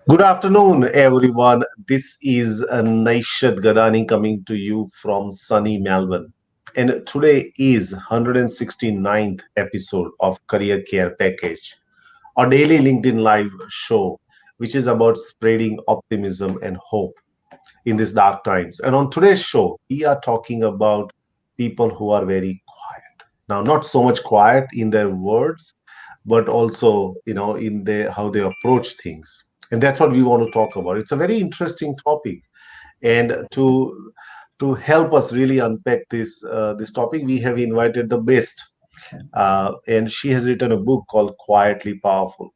Good afternoon, everyone. This is 𝗦𝘁𝗲𝗏𝗵𝗲 coming to you from sunny Melbourne. And today is 169th episode of Career Care Package, our daily LinkedIn Live show, which is about spreading optimism and hope in these dark times. And on today's show, we are talking about people who are very quiet. Now, not so much quiet in their words, but also, in how they approach things. And that's what we want to talk about. It's a very interesting topic. And to help us really unpack this topic, we have invited the best. And she has written a book called Quietly Powerful,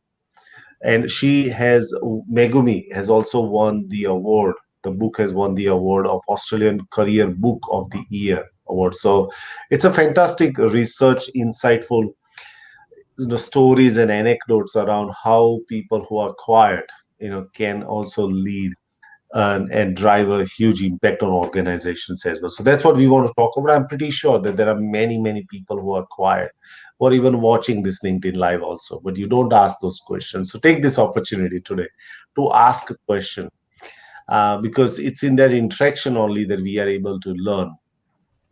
and she has Megumi has also won the award. The book has won the award of Australian Career Book of the Year award. So it's a fantastic research, insightful, stories and anecdotes around how people who are quiet, can also lead and drive a huge impact on organizations as well. So that's what we want to talk about. I'm pretty sure that there are many, many people who are quiet or even watching this LinkedIn Live also, but you don't ask those questions. So take this opportunity today to ask a question, because it's in that interaction only that we are able to learn.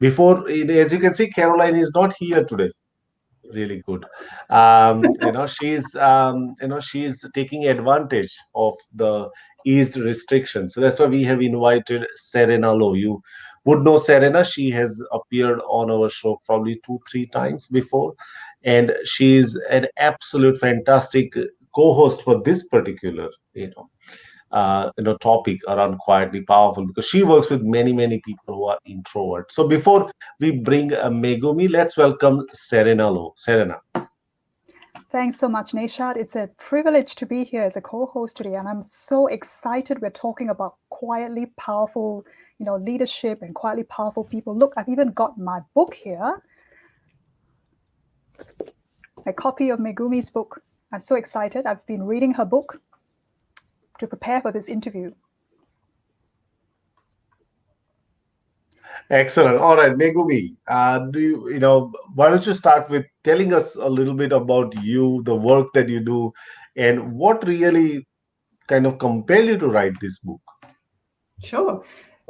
As you can see, Caroline is not here today. Really good. She's taking advantage of the eased restrictions. So that's why we have invited Serena Low. You would know Serena. She has appeared on our show probably 2, 3 times before, and she's an absolute fantastic co-host for this particular, topic around quietly powerful, because she works with many, many people who are introverts. So before we bring Megumi, let's welcome Serena Low. Serena. Thanks so much, 𝗫𝘁𝗲𝗏. It's a privilege to be here as a co-host today, and I'm so excited. We're talking about quietly powerful, leadership and quietly powerful people. Look, I've even got my book here, a copy of Megumi's book. I'm so excited. I've been reading her book to prepare for this interview. Excellent. All right, Megumi, why don't you start with telling us a little bit about you, the work that you do, and what really kind of compelled you to write this book? Sure.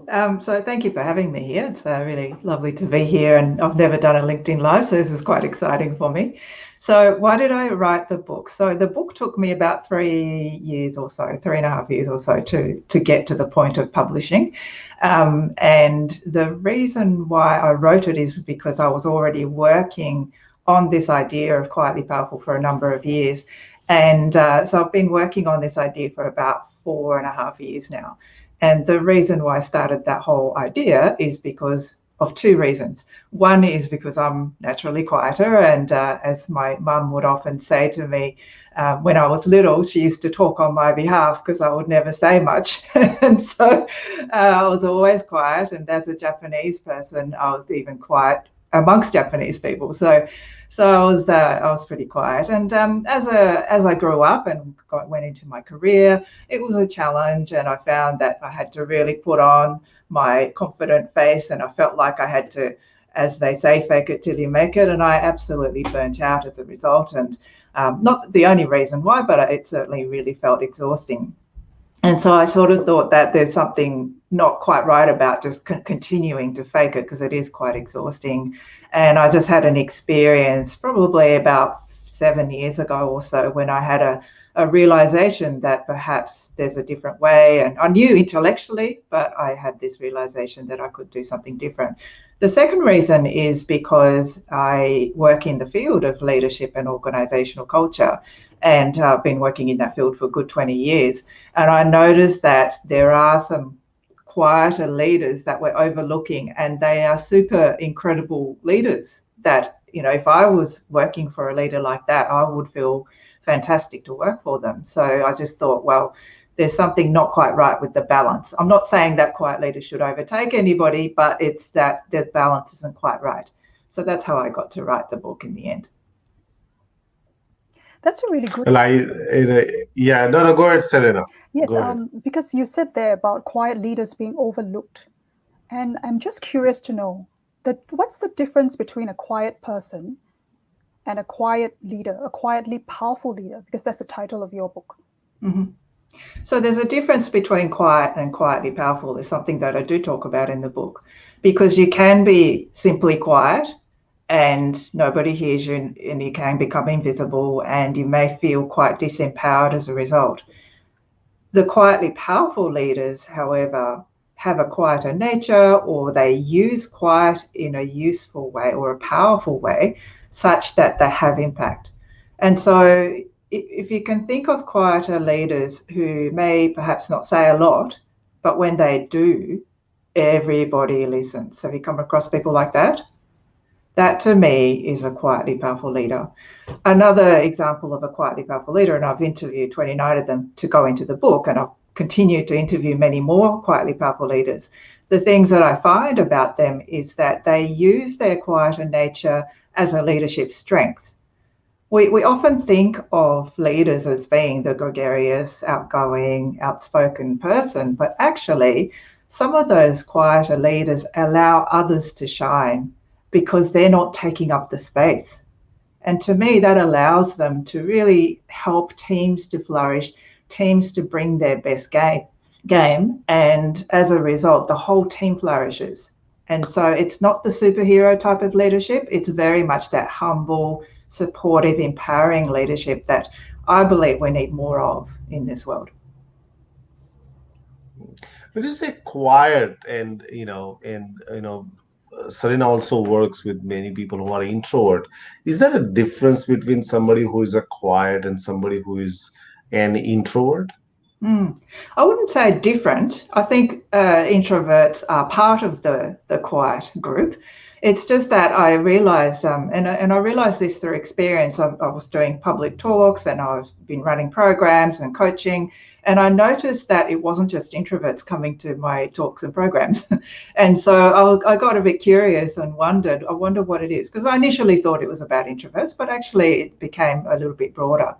So thank you for having me here. It's really lovely to be here, and I've never done a LinkedIn Live, so this is quite exciting for me. So why did I write the book? So the book took me about 3 years or so, 3.5 years or so to get to the point of publishing. And the reason why I wrote it is because I was already working on this idea of quietly powerful for a number of years. And so I've been working on this idea for about 4.5 years now. And the reason why I started that whole idea is because of 2 reasons. One is because I'm naturally quieter, and as my mum would often say to me, when I was little, she used to talk on my behalf because I would never say much. And so I was always quiet. And as a Japanese person, I was even quiet amongst Japanese people. So I was pretty quiet. And as I grew up and went into my career, it was a challenge, and I found that I had to really put on my confident face, and I felt like I had to, as they say, fake it till you make it. And I absolutely burnt out as a result. And not the only reason why, but it certainly really felt exhausting. And so I sort of thought that there's something not quite right about just continuing to fake it, because it is quite exhausting. And I just had an experience probably about 7 years ago or so when I had a realization that perhaps there's a different way. And I knew intellectually, but I had this realization that I could do something different. The second reason is because I work in the field of leadership and organizational culture, and I've been working in that field for a good 20 years. And I noticed that there are some quieter leaders that we're overlooking, and they are super incredible leaders that, if I was working for a leader like that, I would feel fantastic to work for them. So I just thought, well, there's something not quite right with the balance. I'm not saying that quiet leaders should overtake anybody, but it's that the balance isn't quite right. So that's how I got to write the book in the end. That's a really good. Well, no, go ahead, Serena. Yes, Go ahead. Because you said there about quiet leaders being overlooked, and I'm just curious to know that what's the difference between a quiet person and a quiet leader, a quietly powerful leader, because that's the title of your book. Mm-hmm. So there's a difference between quiet and quietly powerful. Is something that I do talk about in the book, because you can be simply quiet and nobody hears you, and you can become invisible, and you may feel quite disempowered as a result. The quietly powerful leaders, however, have a quieter nature, or they use quiet in a useful way or a powerful way such that they have impact. And so if you can think of quieter leaders who may perhaps not say a lot, but when they do, everybody listens. Have you come across people like that? That to me is a quietly powerful leader. Another example of a quietly powerful leader, and I've interviewed 29 of them to go into the book, and I'll continue to interview many more quietly powerful leaders. The things that I find about them is that they use their quieter nature as a leadership strength. We often think of leaders as being the gregarious, outgoing, outspoken person, but actually some of those quieter leaders allow others to shine because they're not taking up the space. And to me, that allows them to really help teams to flourish, teams to bring their best game. And as a result, the whole team flourishes. And so it's not the superhero type of leadership. It's very much that humble, supportive, empowering leadership that I believe we need more of in this world. When you say quiet, and Serena also works with many people who are introvert. Is there a difference between somebody who is a quiet and somebody who is an introvert? I wouldn't say different. I think introverts are part of the quiet group. It's just that I realised, and I realised this through experience. I was doing public talks, and I've been running programs and coaching, and I noticed that it wasn't just introverts coming to my talks and programs. And so I got a bit curious and I wonder what it is, because I initially thought it was about introverts, but actually it became a little bit broader.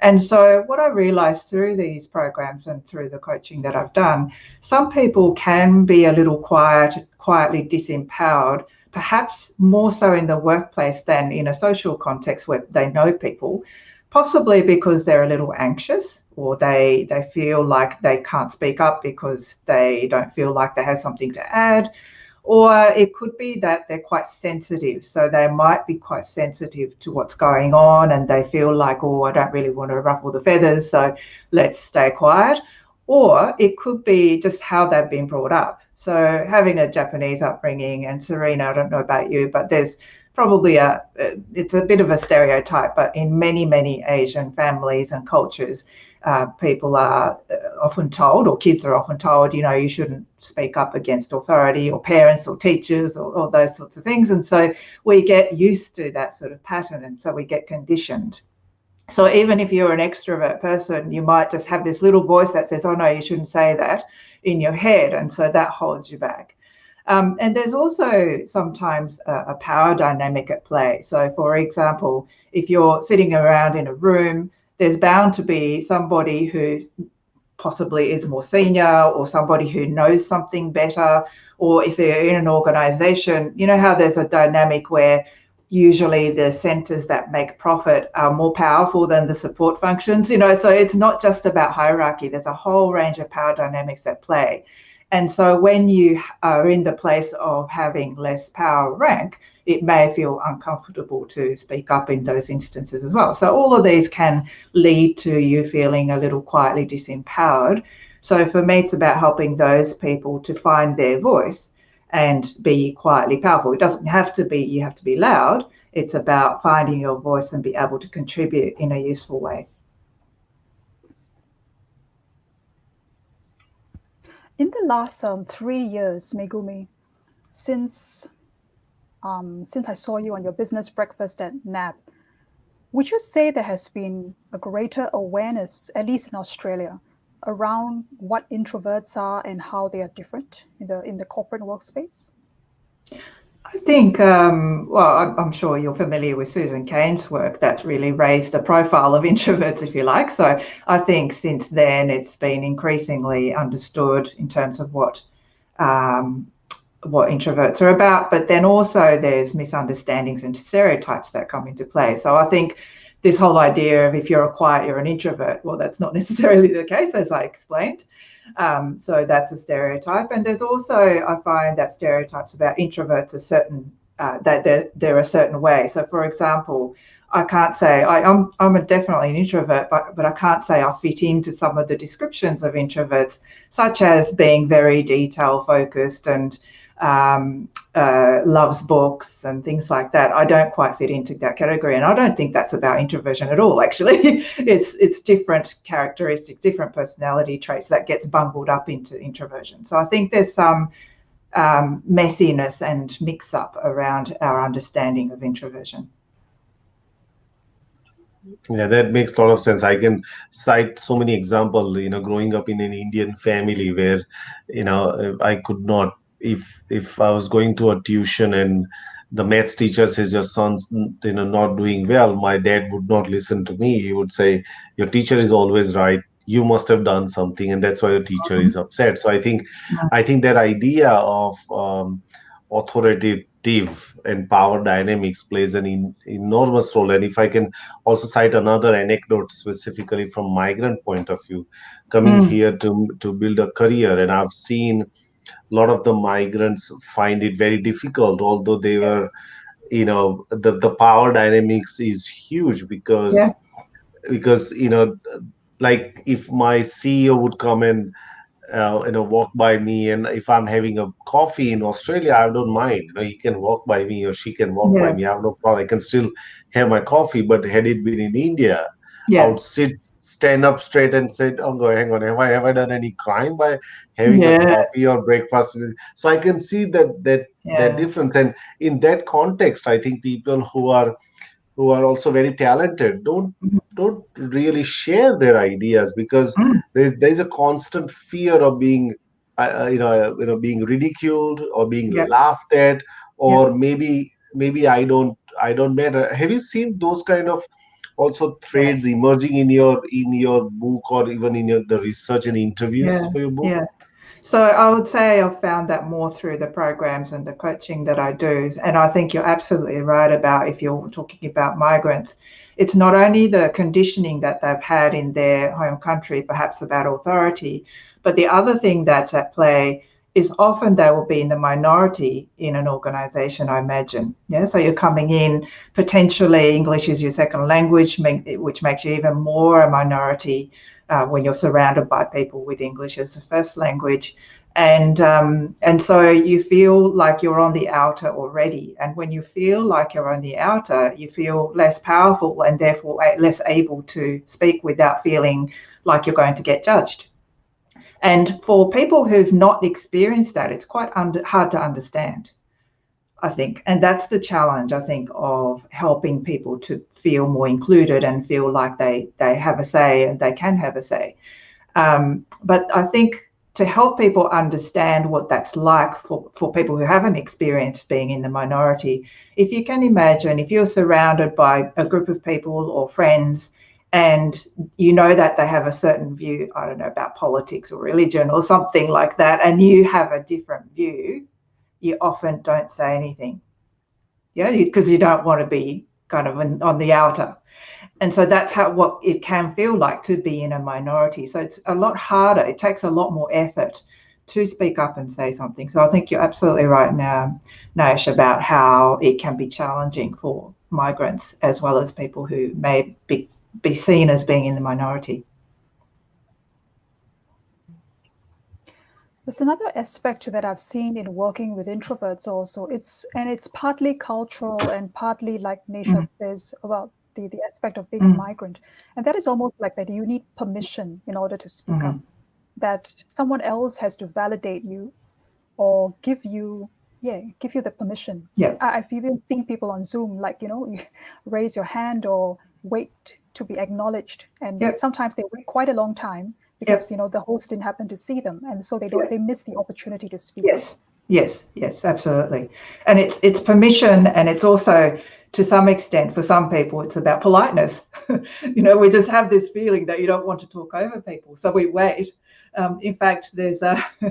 And so what I realized through these programs and through the coaching that I've done, some people can be a little quietly disempowered, perhaps more so in the workplace than in a social context where they know people, possibly because they're a little anxious, or they feel like they can't speak up because they don't feel like they have something to add. Or it could be that they're quite sensitive. So they might be quite sensitive to what's going on, and they feel like, oh, I don't really want to ruffle the feathers, so let's stay quiet. Or it could be just how they've been brought up. So having a Japanese upbringing, and Serena, I don't know about you, but there's probably it's a bit of a stereotype, but in many, many Asian families and cultures, people are often told, or kids are often told, you shouldn't speak up against authority or parents or teachers or those sorts of things. And so we get used to that sort of pattern, and so we get conditioned. So even if you're an extrovert person, you might just have this little voice that says, oh no, you shouldn't say that, in your head, and so that holds you back. And there's also sometimes a power dynamic at play. So for example, if you're sitting around in a room, there's bound to be somebody who possibly is more senior, or somebody who knows something better. Or if you're in an organization, you know how there's a dynamic where usually the centers that make profit are more powerful than the support functions, so it's not just about hierarchy. There's a whole range of power dynamics at play. And so when you are in the place of having less power rank, it may feel uncomfortable to speak up in those instances as well. So all of these can lead to you feeling a little quietly disempowered. So for me, it's about helping those people to find their voice and be quietly powerful. It doesn't have to be, you have to be loud. It's about finding your voice and be able to contribute in a useful way. In the last 3 years, Megumi, since I saw you on your business breakfast at NAB, would you say there has been a greater awareness, at least in Australia, around what introverts are and how they are different in the corporate workspace? I think, I'm sure you're familiar with Susan Cain's work that really raised the profile of introverts, if you like. So I think since then it's been increasingly understood in terms of what introverts are about. But then also there's misunderstandings and stereotypes that come into play. So I think this whole idea of if you're a quiet, you're an introvert. Well, that's not necessarily the case, as I explained. So that's a stereotype. And there's also, I find that stereotypes about introverts are certain, that they're a certain way. So for example, I can't say I'm definitely an introvert, but I can't say I fit into some of the descriptions of introverts, such as being very detail focused and loves books and things like that. I don't quite fit into that category, and I don't think that's about introversion at all. Actually, it's different characteristics, different personality traits that gets bungled up into introversion. So I think there's some messiness and mix up around our understanding of introversion. Yeah, that makes a lot of sense. I can cite so many examples, growing up in an Indian family where, I could not, if I was going to a tuition and the maths teacher says your son's, not doing well, my dad would not listen to me. He would say, your teacher is always right. You must have done something, and that's why your teacher is upset. So I think that idea of authoritative and power dynamics plays an enormous role. And if I can also cite another anecdote specifically from migrant point of view, coming here to build a career, and I've seen a lot of the migrants find it very difficult, although they were, the power dynamics is huge Yeah, because like if my CEO would come and walk by me, and if I'm having a coffee in Australia, I don't mind. He can walk by me or she can walk by yeah, me. I have no problem. I can still have my coffee. But had it been in India, I yeah, would stand up straight and say, "Oh, go hang on. Have I done any crime by having a yeah, coffee or breakfast?" So I can see that yeah, difference. And in that context, I think people who are also very talented don't really share their ideas because mm, there's a constant fear of being being ridiculed or being yeah, laughed at, yeah, or maybe I don't matter. Have you seen those kind of also yeah. threads emerging in your book, or even in the research and interviews Yeah, for your book? yeah. So I would say I've found that more through the programs and the coaching that I do. And I think you're absolutely right about if you're talking about migrants, it's not only the conditioning that they've had in their home country, perhaps about authority, but the other thing that's at play is often they will be in the minority in an organization, I imagine. Yeah. So you're coming in, potentially English is your second language, which makes you even more a minority when you're surrounded by people with English as a first language. And so you feel like you're on the outer already. And when you feel like you're on the outer, you feel less powerful and therefore less able to speak without feeling like you're going to get judged. And for people who've not experienced that, it's quite hard to understand, I think. And that's the challenge, I think, of helping people to feel more included and feel like they have a say and they can have a say. But I think to help people understand what that's like for people who haven't experienced being in the minority, if you can imagine, if you're surrounded by a group of people or friends and you know that they have a certain view, I don't know, about politics or religion or something like that, and you have a different view, you often don't say anything, because you don't want to be kind of on the outer. And so that's what it can feel like to be in a minority. So it's a lot harder. It takes a lot more effort to speak up and say something. So I think you're absolutely right now, Nash, about how it can be challenging for migrants as well as people who may be seen as being in the minority. There's another aspect that I've seen in working with introverts also. It's partly cultural and partly, like Nisha says, about the aspect of being a migrant. And that is almost like that you need permission in order to speak up, that someone else has to validate you or give you the permission. Yeah. I've even seen people on Zoom, like, you raise your hand or wait to be acknowledged. And Yep. sometimes they wait quite a long time because, the host didn't happen to see them. And so they miss the opportunity to speak. Yes. Yes, yes, absolutely. And it's permission, and it's also, to some extent, for some people, it's about politeness. We just have this feeling that you don't want to talk over people, so we wait. In fact, there's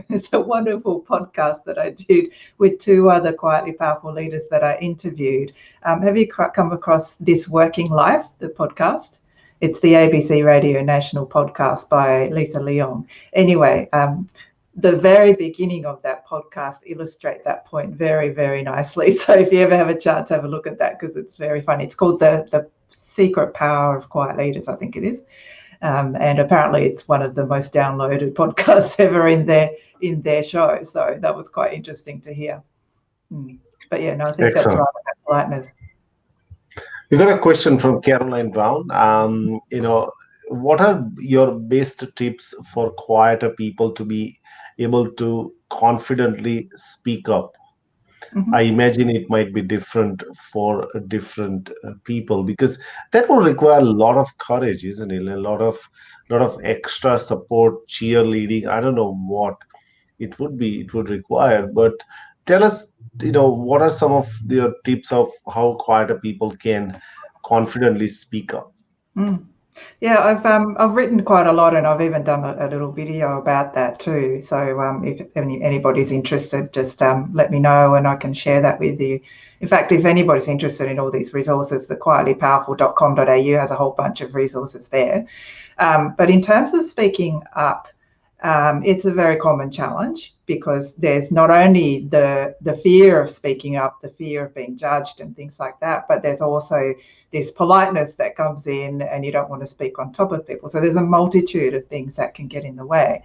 there's a wonderful podcast that I did with two other quietly powerful leaders that I interviewed. Have you come across This Working Life, the podcast? It's the ABC Radio National podcast by Lisa Leong. Anyway, the very beginning of that podcast illustrate that point very, very nicely. So if you ever have a chance, have a look at that, because it's very funny. It's called the Secret Power of Quiet Leaders, I think it is. And apparently it's one of the most downloaded podcasts ever in their show. So that was quite interesting to hear. But yeah, no, I think Excellent. that's right about politeness. We got a question from Caroline Brown. What are your best tips for quieter people to be able to confidently speak up? I imagine it might be different for different people, because that will require a lot of courage, isn't it? A lot of extra support, cheerleading. I don't know what it would require, but tell us, what are some of your tips of how quieter people can confidently speak up? Yeah, I've written quite a lot, and I've even done a little video about that too. So if anybody's interested, just let me know and I can share that with you. In fact, if anybody's interested in all these resources, the quietlypowerful.com.au has a whole bunch of resources there. But in terms of speaking up, it's a very common challenge, because there's not only the fear of speaking up, the fear of being judged and things like that, but there's also this politeness that comes in, and you don't want to speak on top of people. So there's a multitude of things that can get in the way.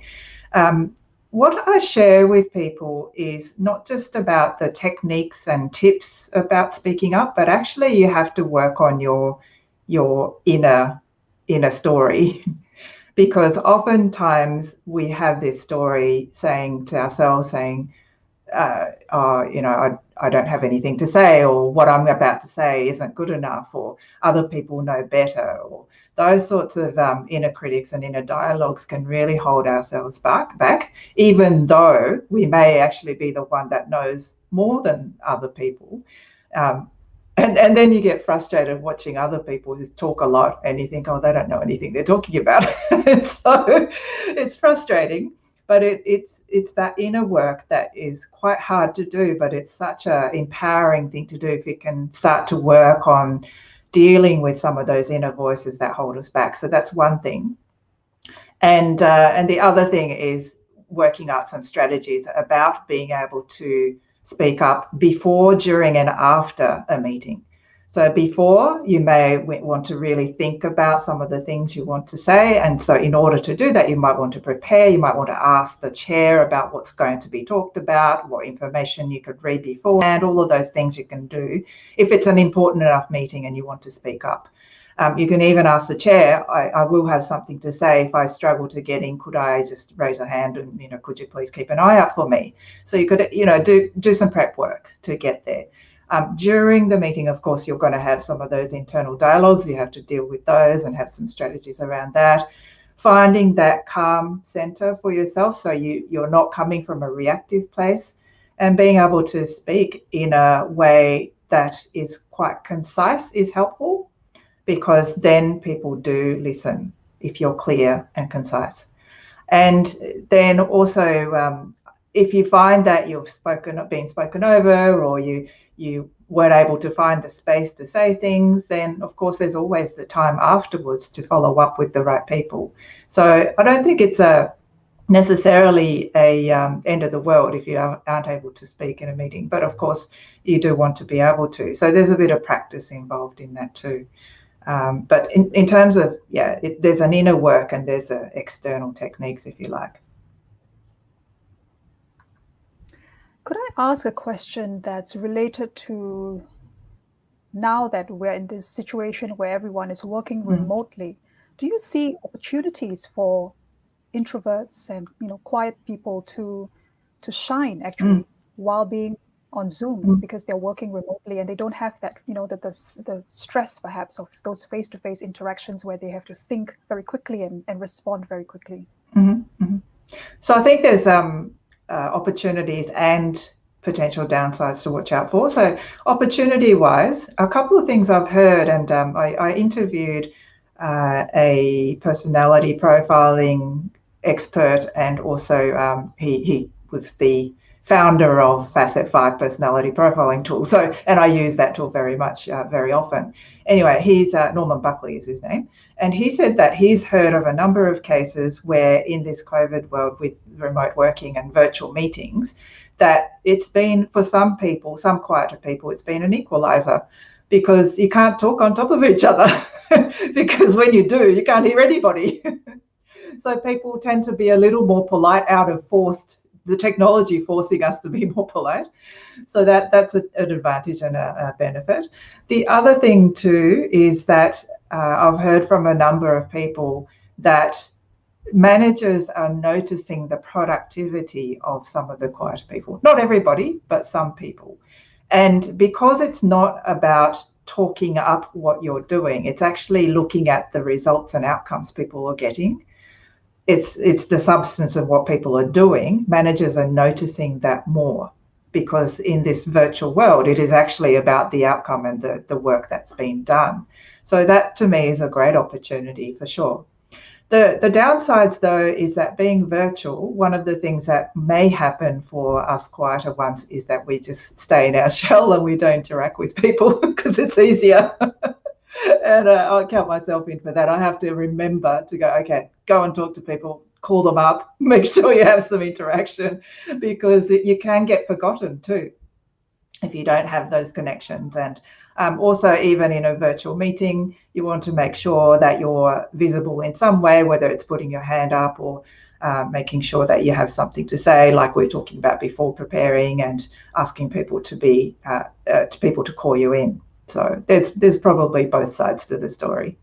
What I share with people is not just about the techniques and tips about speaking up, but actually you have to work on your inner story. Because oftentimes we have this story saying to ourselves, I don't have anything to say, or what I'm about to say isn't good enough, or other people know better, or those sorts of inner critics and inner dialogues can really hold ourselves back, even though we may actually be the one that knows more than other people. And then you get frustrated watching other people who talk a lot, and you think, oh, they don't know anything they're talking about. So it's frustrating, but it's that inner work that is quite hard to do, but it's such an empowering thing to do if you can start to work on dealing with some of those inner voices that hold us back. So that's one thing. And the other thing is working out some strategies about being able to speak up before, during, and after a meeting. So before, you may want to really think about some of the things you want to say. And so in order to do that, you might want to prepare. You might want to ask the chair about what's going to be talked about, what information you could read before, and all of those things you can do if it's an important enough meeting and you want to speak up. You can even ask the chair, I will have something to say. If I struggle to get in, could I just raise a hand and, could you please keep an eye out for me? So you could, do some prep work to get there. During the meeting, of course, you're going to have some of those internal dialogues. You have to deal with those and have some strategies around that. Finding that calm center for yourself, so you're not coming from a reactive place, and being able to speak in a way that is quite concise is helpful, because then people do listen if you're clear and concise. And then also, if you find that you've been spoken over, or you weren't able to find the space to say things, then of course there's always the time afterwards to follow up with the right people. So I don't think it's necessarily a end of the world if you aren't able to speak in a meeting, but of course you do want to be able to. So there's a bit of practice involved in that too. But in terms of, there's an inner work and there's external techniques, if you like. Could I ask a question that's related to now that we're in this situation where everyone is working remotely? Do you see opportunities for introverts and quiet people to shine actually while being on Zoom, because they're working remotely and they don't have that the stress perhaps of those face-to-face interactions where they have to think very quickly and respond very quickly? So I think there's opportunities and potential downsides to watch out for. So opportunity-wise, a couple of things I've heard, and I interviewed a personality profiling expert, and also he was the founder of Facet 5 personality profiling tool. So, and I use that tool very much, very often. Anyway, he's Norman Buckley is his name. And he said that he's heard of a number of cases where in this COVID world with remote working and virtual meetings, that it's been, for some people, some quieter people, it's been an equalizer, because you can't talk on top of each other because when you do, you can't hear anybody. So people tend to be a little more polite out of the technology forcing us to be more polite. So that's an advantage and a benefit. The other thing too is that I've heard from a number of people that managers are noticing the productivity of some of the quieter people. Not everybody, but some people. And because it's not about talking up what you're doing, it's actually looking at the results and outcomes people are getting. It's the substance of what people are doing. Managers are noticing that more, because in this virtual world, it is actually about the outcome and the work that's been done. So that to me is a great opportunity for sure. The downsides though is that being virtual, one of the things that may happen for us quieter ones is that we just stay in our shell and we don't interact with people because it's easier. And I'll count myself in for that. I have to remember to go, okay, go and talk to people, call them up, make sure you have some interaction, because you can get forgotten too if you don't have those connections. And also, even in a virtual meeting, you want to make sure that you're visible in some way, whether it's putting your hand up or making sure that you have something to say, like we were talking about before, preparing and asking people to call you in. So there's probably both sides to the story.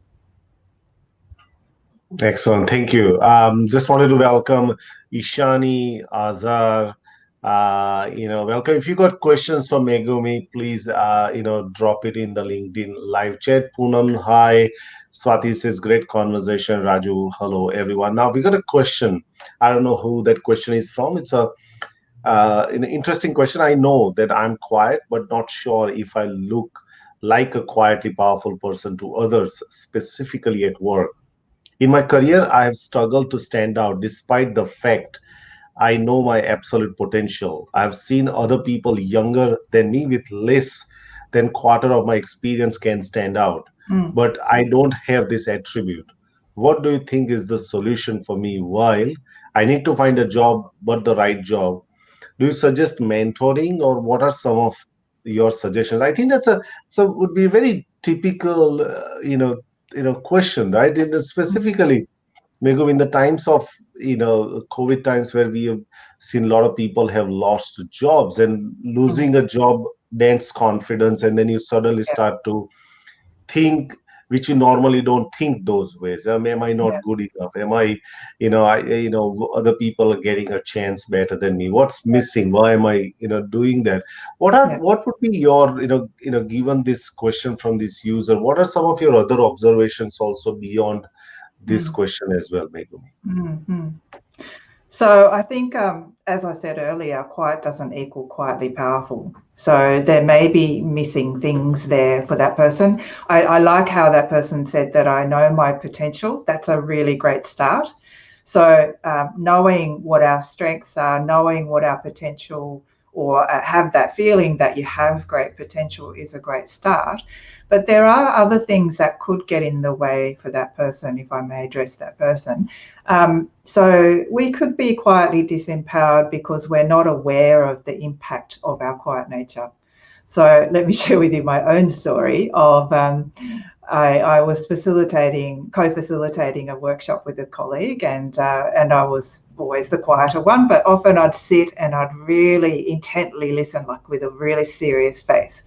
Excellent, thank you. Just wanted to welcome Ishani, Azhar. Welcome. If you got questions for Megumi, please drop it in the LinkedIn live chat. Poonam, hi. Swati says great conversation. Raju, hello everyone. Now we got a question. I don't know who that question is from. It's an interesting question. I know that I'm quiet, but not sure if I look like a quietly powerful person to others, specifically at work. In my career, I have struggled to stand out despite the fact I know my absolute potential. I have seen other people younger than me with less than quarter of my experience can stand out, but I don't have this attribute. What do you think is the solution for me while I need to find a job, but the right job? Do you suggest mentoring, or what are some of your suggestions? I think would be a very typical question, right? Specifically, Megumi, in the times of COVID times, where we have seen a lot of people have lost jobs, and losing a job dents confidence, and then you suddenly start to think, which you normally don't think those ways. Am I not good enough? Am I, other people are getting a chance better than me. What's missing? Why am I, doing that? What would be your, given this question from this user, what are some of your other observations also beyond this question as well, Megumi? So I think, as I said earlier, quiet doesn't equal quietly powerful. So there may be missing things there for that person. I like how that person said that I know my potential. That's a really great start. So knowing what our strengths are, knowing what our potential, or have that feeling that you have great potential, is a great start. But there are other things that could get in the way for that person, if I may address that person. So we could be quietly disempowered because we're not aware of the impact of our quiet nature. So let me share with you my own story of I was co-facilitating a workshop with a colleague, and I was always the quieter one, but often I'd sit and I'd really intently listen, like with a really serious face.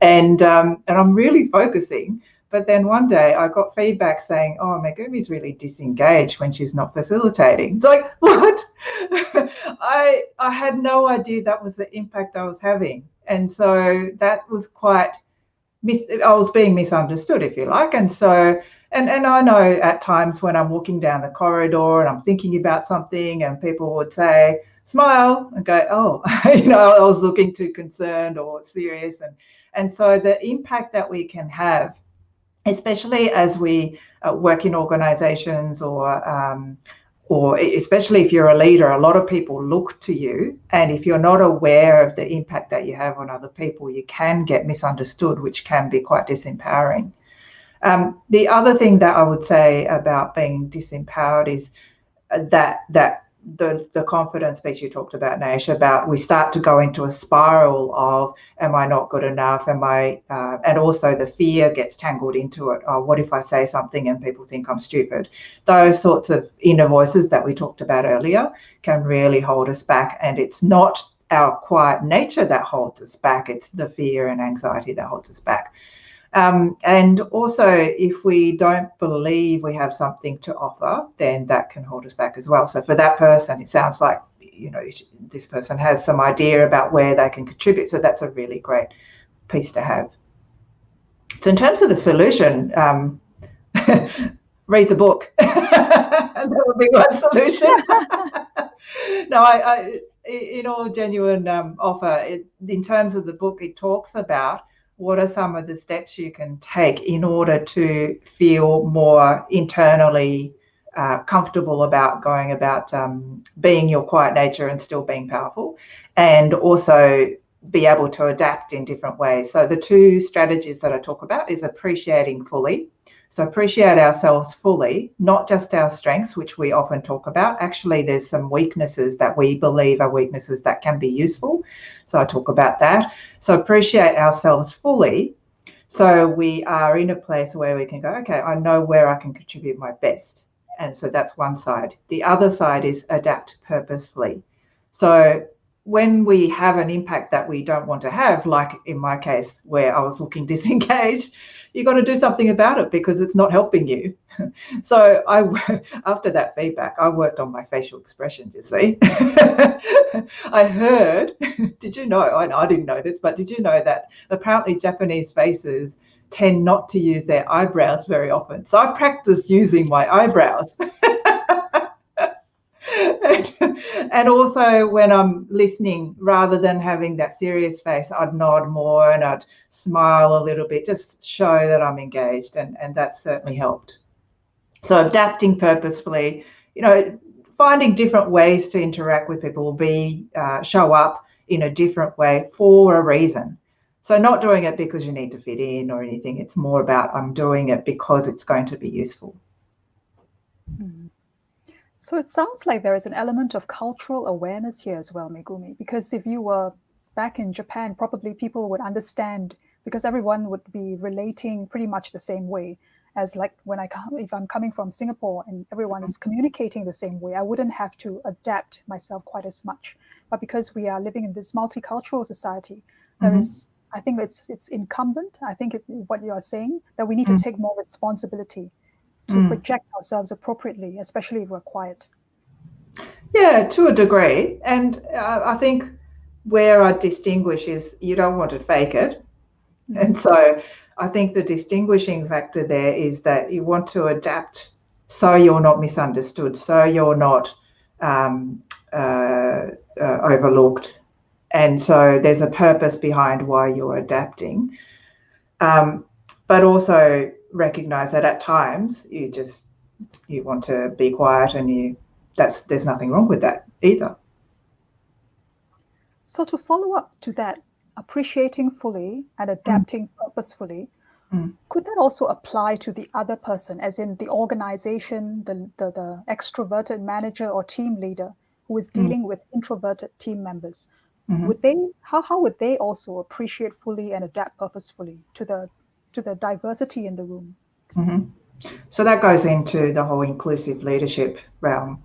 And I'm really focusing. But then one day I got feedback saying, oh, Megumi's really disengaged when she's not facilitating. It's like, what? I had no idea that was the impact I was having. And so that was I was being misunderstood, if you like. And so And I know at times when I'm walking down the corridor and I'm thinking about something and people would say, smile, and go, oh, I was looking too concerned or serious. And so the impact that we can have, especially as we work in organizations or especially if you're a leader, a lot of people look to you. And if you're not aware of the impact that you have on other people, you can get misunderstood, which can be quite disempowering. The other thing that I would say about being disempowered is that the confidence piece you talked about, Naish, about we start to go into a spiral of, am I not good enough? And also the fear gets tangled into it. Oh, what if I say something and people think I'm stupid? Those sorts of inner voices that we talked about earlier can really hold us back. And it's not our quiet nature that holds us back. It's the fear and anxiety that holds us back. And also, if we don't believe we have something to offer, then that can hold us back as well. So for that person, it sounds like, this person has some idea about where they can contribute. So that's a really great piece to have. So in terms of the solution, read the book. That would be one solution. No, I in all genuine offer, in terms of the book, it talks about what are some of the steps you can take in order to feel more internally comfortable about going about being your quiet nature and still being powerful, and also be able to adapt in different ways. So the two strategies that I talk about is appreciating fully. So appreciate ourselves fully, not just our strengths, which we often talk about. Actually, there's some weaknesses that we believe are weaknesses that can be useful. So I talk about that. So appreciate ourselves fully. So we are in a place where we can go, okay, I know where I can contribute my best. And so that's one side. The other side is adapt purposefully. So when we have an impact that we don't want to have, like in my case where I was looking disengaged, you've got to do something about it because it's not helping you. So after that feedback, I worked on my facial expressions, you see. I heard, did you know, I didn't know this, but did you know that apparently Japanese faces tend not to use their eyebrows very often? So I practiced using my eyebrows. And also when I'm listening, rather than having that serious face, I'd nod more and I'd smile a little bit, just show that I'm engaged, and that certainly helped. So adapting purposefully, finding different ways to interact with people, show up in a different way for a reason. So not doing it because you need to fit in or anything. It's more about I'm doing it because it's going to be useful. Mm. So it sounds like there is an element of cultural awareness here as well, Megumi, because if you were back in Japan, probably people would understand, because everyone would be relating pretty much the same way as like if I'm coming from Singapore and everyone is communicating the same way, I wouldn't have to adapt myself quite as much. But because we are living in this multicultural society, there is, I think it's incumbent, I think it's what you are saying, that we need to take more responsibility to project ourselves appropriately, especially if we're quiet. Yeah, to a degree. And I think where I distinguish is you don't want to fake it. And so I think the distinguishing factor there is that you want to adapt so you're not misunderstood, so you're not overlooked. And so there's a purpose behind why you're adapting. But also recognize that at times you want to be quiet, and there's nothing wrong with that either. So to follow up to that, appreciating fully and adapting purposefully, could that also apply to the other person, as in the organization, the extroverted manager or team leader who is dealing with introverted team members? How would they also appreciate fully and adapt purposefully to the diversity in the room? So that goes into the whole inclusive leadership realm.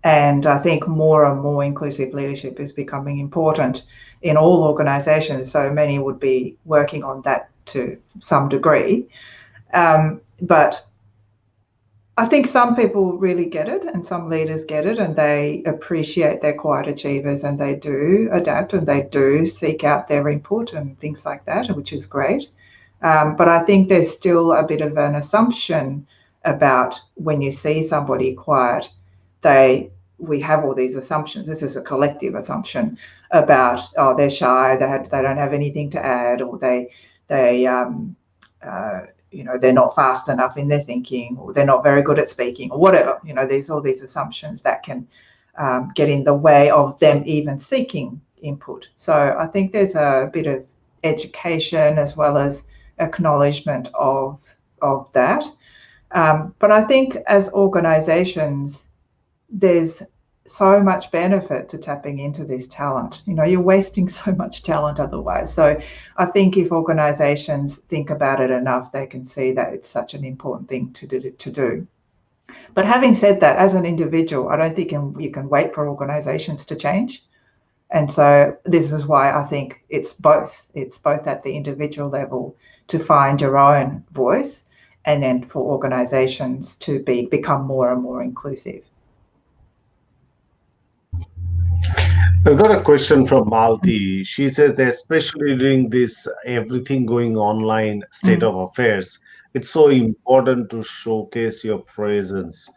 And I think more and more inclusive leadership is becoming important in all organizations. So many would be working on that to some degree. But I think some people really get it, and some leaders get it, and they appreciate their quiet achievers, and they do adapt, and they do seek out their input and things like that, which is great. But I think there's still a bit of an assumption about when you see somebody quiet, we have all these assumptions. This is a collective assumption about, oh, they're shy, they don't have anything to add, or they're not fast enough in their thinking, or they're not very good at speaking, or whatever. There's all these assumptions that can get in the way of them even seeking input. So I think there's a bit of education as well as acknowledgement of that. But I think as organisations, there's so much benefit to tapping into this talent. You're wasting so much talent otherwise. So I think if organisations think about it enough, they can see that it's such an important thing to do. But having said that, as an individual, I don't think you can wait for organisations to change. And so this is why I think it's both. It's both at the individual level to find your own voice, and then for organisations to become more and more inclusive. I've got a question from Malti. She says that especially during this everything going online state of affairs, it's so important to showcase your presence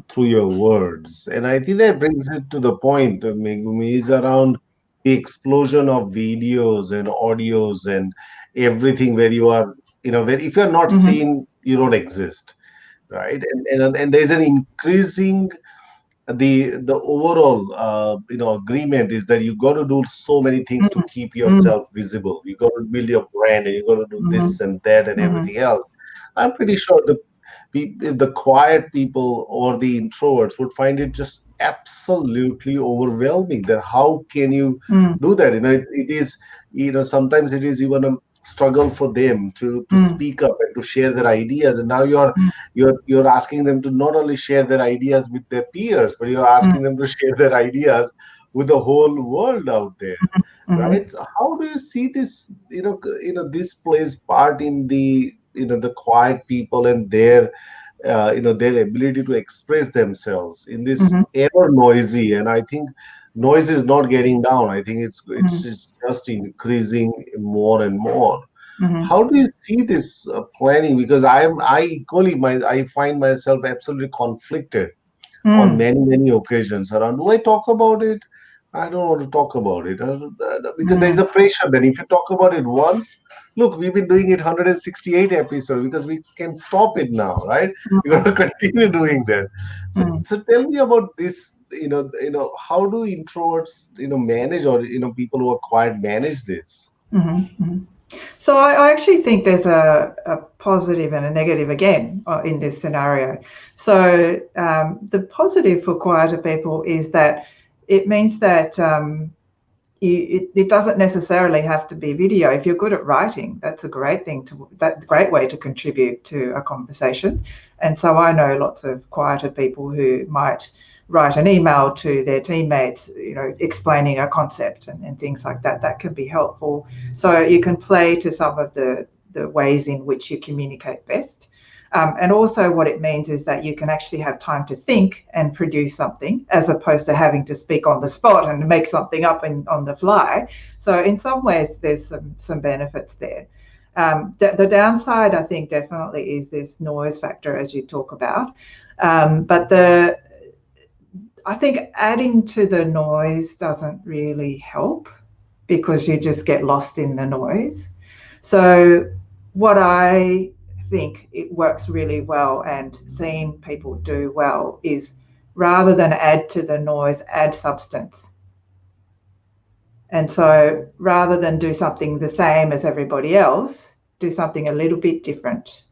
through your words. And I think that brings it to the point, Megumi, is around the explosion of videos and audios and everything where you are, where if you're not seen, you don't exist, right? And there's an increasing the overall agreement is that you got to do so many things to keep yourself visible. You got to build your brand, and you got to do this and that and everything else. I'm pretty sure the quiet people or the introverts would find it just absolutely overwhelming. That how can you do that? It is, sometimes it is even a struggle for them to speak up and to share their ideas. And now you're asking them to not only share their ideas with their peers, but you're asking them to share their ideas with the whole world out there, right? How do you see this? This plays part in the the quiet people and their their ability to express themselves in this ever noisy. And I think noise is not getting down. I think it's just increasing more and more. How do you see this planning? Because I find myself absolutely conflicted on many occasions around, do I talk about it? I don't want to talk about it because there's a pressure. Then if you talk about it once, look, we've been doing it 168 episodes because we can stop it now, right? We're going to continue doing that. So tell me about this. How do introverts manage, or people who are quiet manage this? So I actually think there's a positive and a negative again in this scenario. So the positive for quieter people is that it means that it doesn't necessarily have to be video. If you're good at writing, that's a great way to contribute to a conversation. And so I know lots of quieter people who might write an email to their teammates, explaining a concept and things like that. That can be helpful. So you can play to some of the ways in which you communicate best. And also what it means is that you can actually have time to think and produce something, as opposed to having to speak on the spot and make something up on the fly. So in some ways, there's some benefits there. The downside, I think, definitely is this noise factor, as you talk about. But I think adding to the noise doesn't really help, because you just get lost in the noise. So what I think it works really well, and seeing people do well, is rather than add to the noise, add substance. And so rather than do something the same as everybody else, do something a little bit different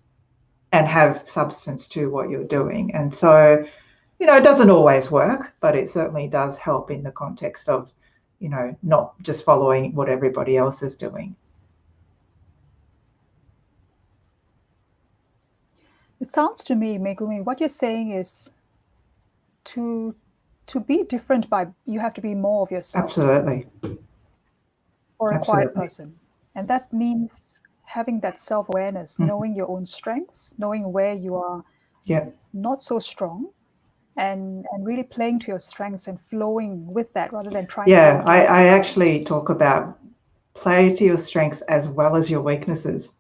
and have substance to what you're doing. And so, it doesn't always work, but it certainly does help in the context of, not just following what everybody else is doing. It sounds to me, Megumi, what you're saying is to be different, you have to be more of yourself. Absolutely. For a quiet person. And that means having that self-awareness, knowing your own strengths, knowing where you are not so strong, and really playing to your strengths and flowing with that rather than trying to... Yeah, I actually talk about play to your strengths as well as your weaknesses.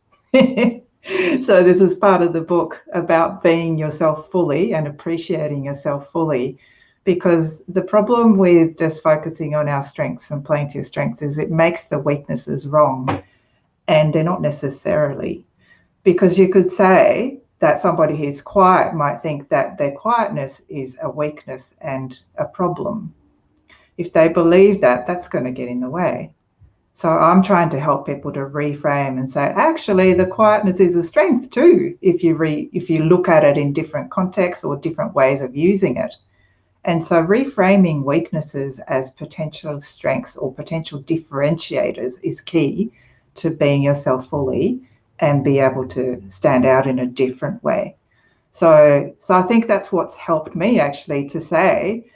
So this is part of the book about being yourself fully and appreciating yourself fully, because the problem with just focusing on our strengths and playing to your strengths is it makes the weaknesses wrong, and they're not necessarily. Because you could say that somebody who's quiet might think that their quietness is a weakness and a problem. If they believe that, that's going to get in the way. So I'm trying to help people to reframe and say, actually, the quietness is a strength too, if you look at it in different contexts or different ways of using it. And so reframing weaknesses as potential strengths or potential differentiators is key to being yourself fully and be able to stand out in a different way. So I think that's what's helped me actually to say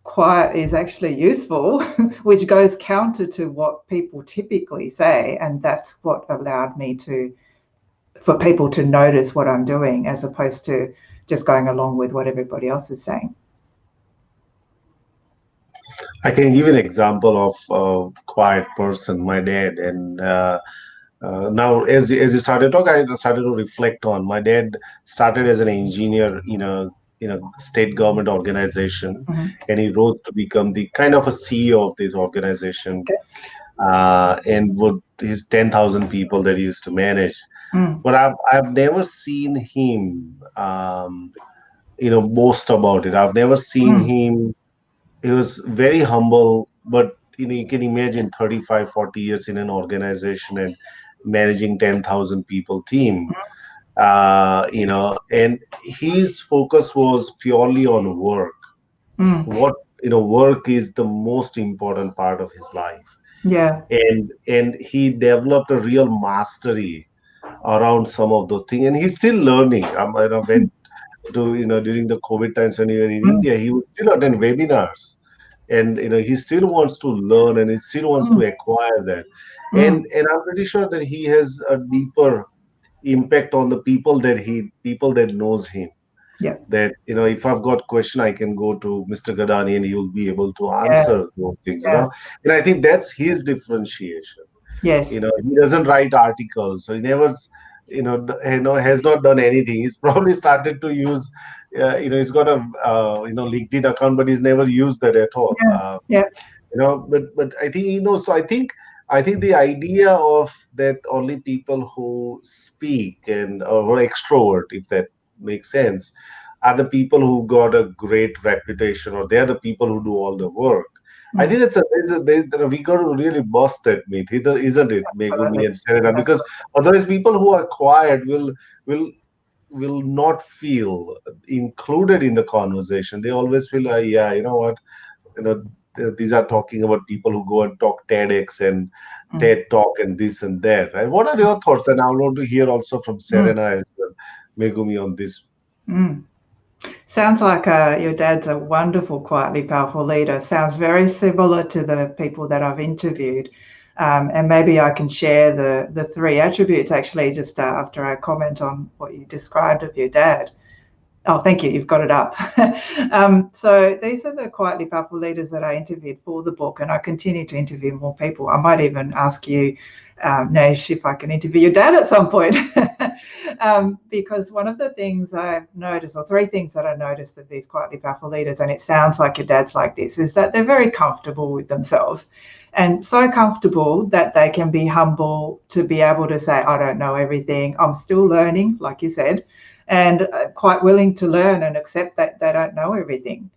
quiet is actually useful, which goes counter to what people typically say. And that's what allowed me for people to notice what I'm doing as opposed to just going along with what everybody else is saying. I can give you an example of a quiet person, my dad. And now, as you started talking, I started to reflect on my dad. Started as an engineer in a state government organization, Mm-hmm. and he rose to become the kind of a CEO of this organization, Okay. and would his 10,000 people that he used to manage. Mm. But I've never seen him, boast about it. I've never seen Mm. him. He was very humble, but you can imagine 35, 40 years in an organization and managing 10,000 people team. And his focus was purely on work. Mm. What work is the most important part of his life, Yeah. and he developed a real mastery around some of those things, and he's still learning. I went to during the COVID times when we were in Mm. India, he would still attend webinars, and he still wants to learn, and he still wants to Mm. acquire that, Mm. and I'm pretty sure that he has a deeper impact on the people that knows him. Yeah. That if I've got question, I can go to Mr. Gadani and he will be able to Yeah. answer those things. Yeah. And I think that's his differentiation. Yes. He doesn't write articles, so he never has not done anything. He's probably started to use he's got a LinkedIn account, but he's never used that at all. Yeah. Yeah. But I think he knows. So I think the idea of that only people who speak and or extrovert, if that makes sense, are the people who got a great reputation, or they're the people who do all the work. I Mm. think we got to really bust that myth, isn't it, Absolutely. Megumi and Serena? Because Absolutely. otherwise, people who are quiet will will not feel included in the conversation. They always feel, yeah, you know what, these are talking about people who go and talk TEDx and Mm. TED Talk and this and that, right? What are your thoughts? And I want to hear also from Mm. Serena as well, Megumi, on this. Mm. Sounds like your dad's a wonderful, quietly powerful leader. Sounds very similar to the people that I've interviewed. And maybe I can share the three attributes actually just after I comment on what you described of your dad. Oh, thank you. You've got it up. So these are the quietly powerful leaders that I interviewed for the book, and I continue to interview more people. I might even ask you, Nash, if I can interview your dad at some point. Because one of the things I've noticed, or three things that I noticed of these quietly powerful leaders, and it sounds like your dad's like this, is that they're very comfortable with themselves. And so comfortable that they can be humble to be able to say, I don't know everything. I'm still learning, like you said, and quite willing to learn and accept that they don't know everything.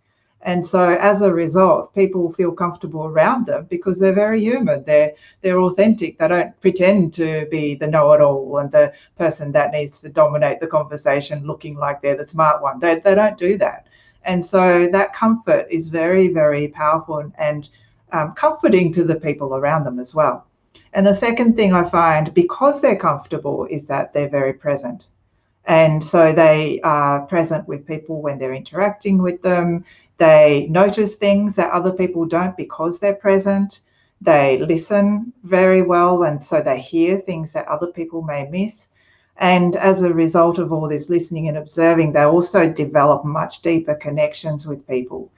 And so as a result, people feel comfortable around them because they're very human. They're authentic. They don't pretend to be the know-it-all and the person that needs to dominate the conversation looking like they're the smart one. They don't do that. And so that comfort is very, very powerful and comforting to the people around them as well. And the second thing I find, because they're comfortable, is that they're very present. And so they are present with people when they're interacting with them. They notice things that other people don't because they're present. They listen very well, and so they hear things that other people may miss. And as a result of all this listening and observing, they also develop much deeper connections with people.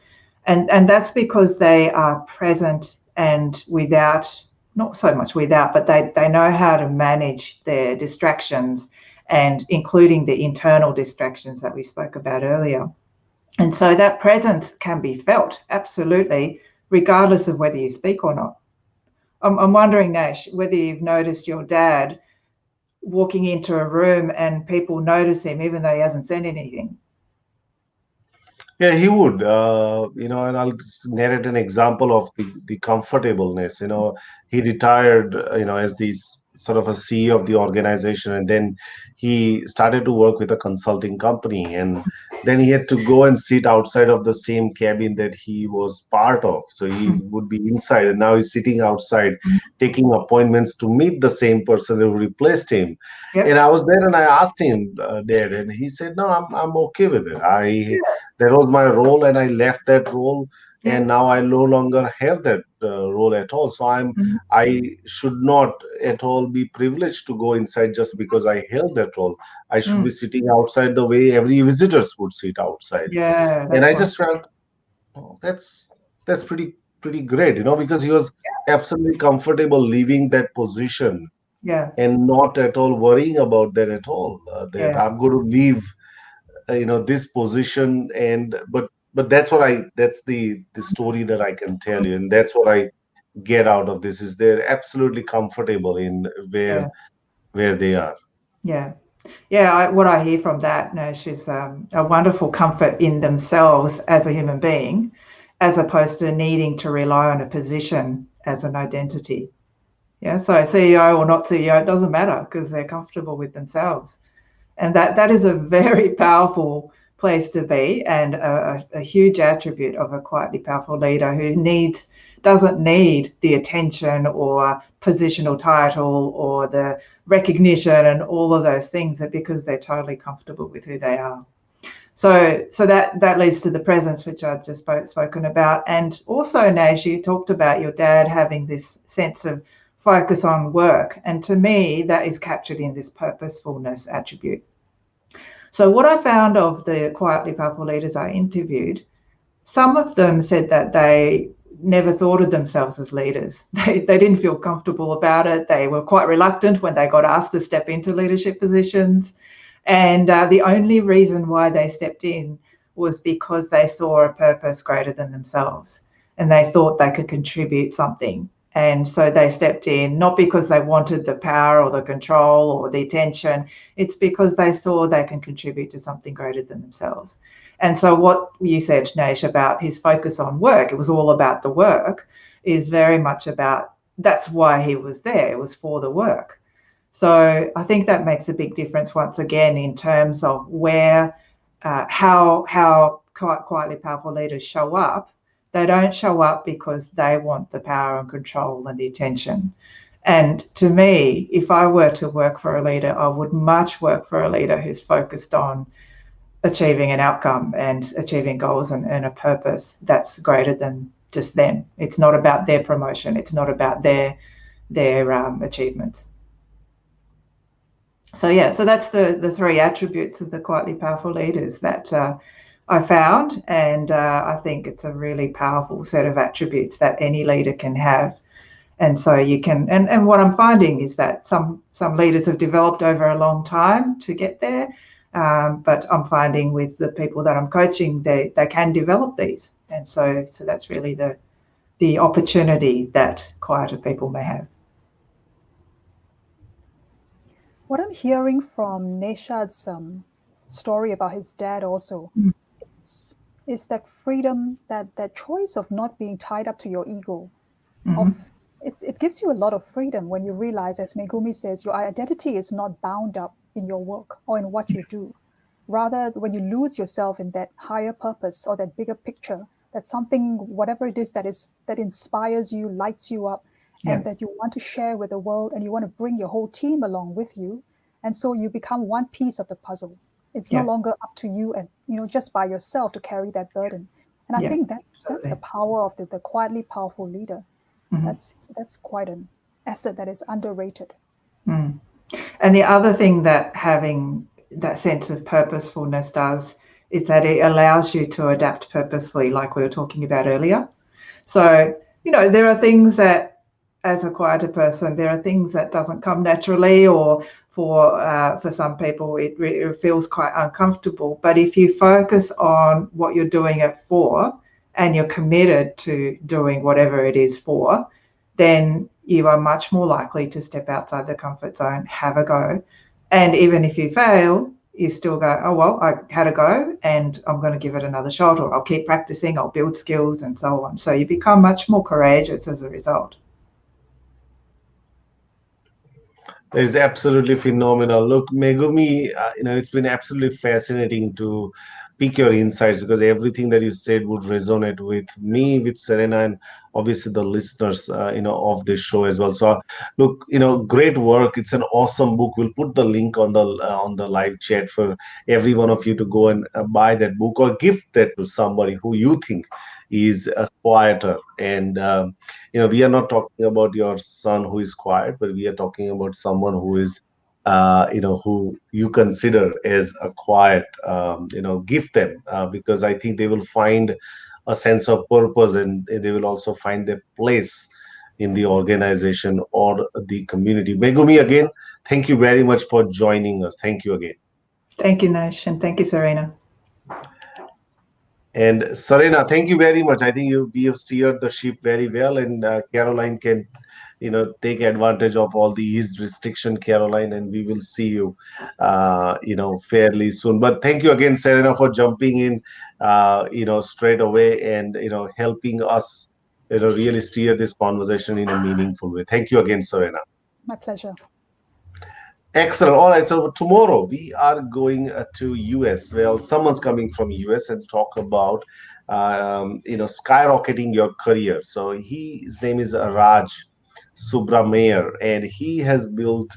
And that's because they are present and without, not so much without, but they know how to manage their distractions and including the internal distractions that we spoke about earlier. And so that presence can be felt, absolutely, regardless of whether you speak or not. I'm wondering, Nash, whether you've noticed your dad walking into a room and people notice him even though he hasn't said anything. Yeah, he would. And I'll just narrate an example of the comfortableness. He retired, as the sort of a CEO of the organization, and then he started to work with a consulting company, and then he had to go and sit outside of the same cabin that he was part of. So he would be inside, and now he's sitting outside, taking appointments to meet the same person who replaced him. Yep. And I was there, and I asked him there, and he said, "No, I'm okay with it. That was my role, and I left that role, and now I no longer have that role at all. So I should not at all be privileged to go inside just because I held that role. I should be sitting outside the way every visitors would sit outside." Yeah, And I just felt, oh, that's pretty great, because he was absolutely comfortable leaving that position and not at all worrying about that at all. That I'm going to leave this position, and but that's the story that I can tell you, and that's what I get out of this, is they're absolutely comfortable in where they are. What I hear from that, Nash, is a wonderful comfort in themselves as a human being, as opposed to needing to rely on a position as an identity. So CEO or not CEO, it doesn't matter, because they're comfortable with themselves. And that is a very powerful place to be, and a huge attribute of a quietly powerful leader who doesn't need the attention or positional title or the recognition and all of those things, because they're totally comfortable with who they are. So that leads to the presence, which I've just spoken about. And also, Nash, you talked about your dad having this sense of focus on work. And to me, that is captured in this purposefulness attribute. So what I found of the quietly powerful leaders I interviewed, some of them said that they never thought of themselves as leaders. They didn't feel comfortable about it. They were quite reluctant when they got asked to step into leadership positions. And the only reason why they stepped in was because they saw a purpose greater than themselves, and they thought they could contribute something. And so they stepped in, not because they wanted the power or the control or the attention. It's because they saw they can contribute to something greater than themselves. And so what you said, Nash, about his focus on work, it was all about the work, is very much about, that's why he was there. It was for the work. So I think that makes a big difference, once again, in terms of where, how quietly powerful leaders show up. They don't show up because they want the power and control and the attention. And to me, if I were to work for a leader, I would much work for a leader who's focused on achieving an outcome and achieving goals and a purpose that's greater than just them. It's not about their promotion. It's not about their achievements. So so that's the three attributes of the quietly powerful leaders that I found, and I think it's a really powerful set of attributes that any leader can have. And so you can, and what I'm finding is that some leaders have developed over a long time to get there, but I'm finding with the people that I'm coaching, they can develop these, and so that's really the opportunity that quieter people may have. What I'm hearing from Neshad's story about his dad also is that freedom, that choice of not being tied up to your ego. It gives you a lot of freedom when you realize, as Megumi says, your identity is not bound up in your work or in what you do. Rather, when you lose yourself in that higher purpose or that bigger picture, that something, whatever it is that inspires you, lights you up, and that you want to share with the world, and you want to bring your whole team along with you. And so you become one piece of the puzzle. It's no longer up to you and just by yourself to carry that burden. And I think that's the power of the quietly powerful leader. That's quite an asset that is underrated. And the other thing that having that sense of purposefulness does is that it allows you to adapt purposefully, like we were talking about earlier. So, there are things that as a quieter person, there are things that doesn't come naturally, or for some people it feels quite uncomfortable. But if you focus on what you're doing it for, and you're committed to doing whatever it is for, then you are much more likely to step outside the comfort zone, have a go. And even if you fail, you still go, oh, well, I had a go and I'm going to give it another shot, or I'll keep practicing, I'll build skills and so on. So you become much more courageous as a result. That is absolutely phenomenal. Look, Megumi, it's been absolutely fascinating to pick your insights, because everything that you said would resonate with me, with Serena, and obviously the listeners, of this show as well. So, look, great work. It's an awesome book. We'll put the link on the live chat for every one of you to go and buy that book, or gift that to somebody who you think is a quieter. And we are not talking about your son who is quiet, but we are talking about someone who is who you consider as a quiet. Gift them, because I think they will find a sense of purpose, and they will also find their place in the organization or the community. Megumi, again, thank you very much for joining us. Thank you again. Thank you, Nash, and thank you, Serena. And Serena, thank you very much. I think we have steered the ship very well, and Caroline can, take advantage of all the ease restriction, Caroline, and we will see you, fairly soon. But thank you again, Serena, for jumping in, straight away, and helping us, really steer this conversation in a meaningful way. Thank you again, Serena. My pleasure. Excellent. All right. So tomorrow we are going to US. Well, someone's coming from US and talk about, skyrocketing your career. So his name is Raj Subramanian, and he has built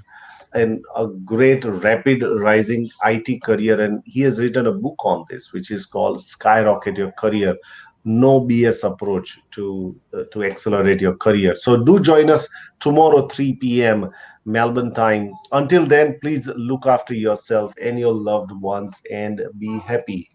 a great rapid rising IT career, and he has written a book on this, which is called Skyrocket Your Career: No BS Approach to Accelerate Your Career. So do join us tomorrow 3 p.m. Melbourne time. Until then, please look after yourself and your loved ones and be happy.